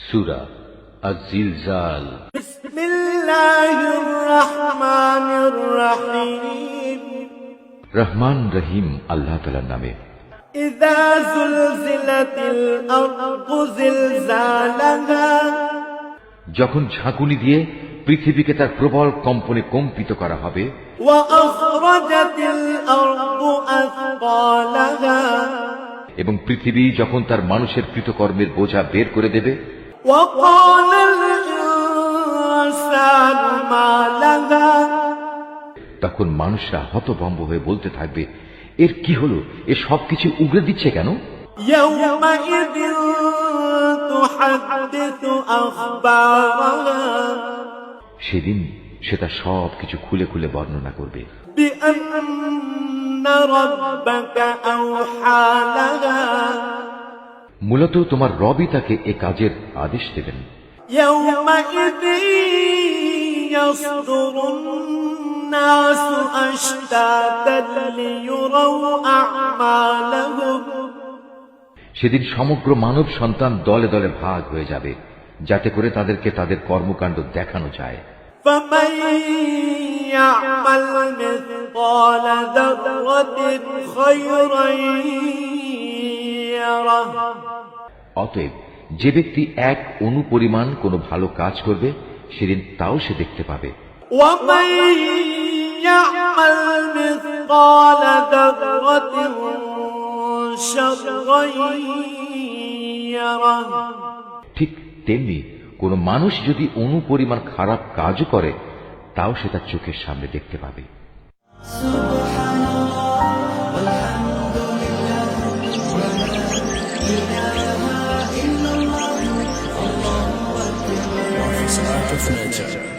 সূরা আয-জিলজাল। বিসমিল্লাহির রহমানির রহিম। রহমান রহিম আল্লাহ তাআলার নামে। ইযা যুলজিলাতিল আরদু জিলজালাহা, যখন ঝাঁকুনি দিয়ে পৃথিবীকে তার প্রবল কম্পনে কম্পিত করা হবে। ওয়া আখরাজাতিল আরদু আসকালাহা, এবং পৃথিবী যখন তার মানুষের কৃতকর্মের বোঝা বের করে দেবে। ওয়া ক্বালাল ইনসানু মা লাহা, তখন মানুষরা হতভম্ব হয়ে বলতে থাকবে, এর কি হলো? এ সবকিছু উগরে দিচ্ছে কেন? ইয়াউমাইযিন তুহাদ্দিসু আখবারাহা, সেদিন সে তার সবকিছু খুলে খুলে বর্ণনা করবে। বিআন্না রাব্বাকা আওহা লাহা, মূলত তোমার রবই তাকে এ কাজের আদেশ দেবেন। ইয়াউমাইযিন ইয়াসদুরুন নাসু আশতাতান লিয়ুরাউ আ'মালাহুম, সেদিন সমগ্র মানব সন্তান দলে দলে ভাগ হয়ে যাবে, যাতে করে তাদেরকে তাদের কর্মকাণ্ড দেখানো যায়। ফামান ইয়া'মাল মিসকালা যাররাতিন খায়রান ইয়ারাহ, অতএব যে ব্যক্তি এক অণু পরিমাণ কোনো ভালো কাজ করবে, সেদিন তাও সে দেখতে পাবে। ওয়ামান ইয়া'মাল মিসকালা যাররাতিন শাররান ইয়ারাহ, ঠিক তেমনি কোন মানুষ যদি অণু পরিমাণ খারাপ কাজও করে, তাও সে তার চোখের সামনে দেখতে পাবে। Office Art of Nature.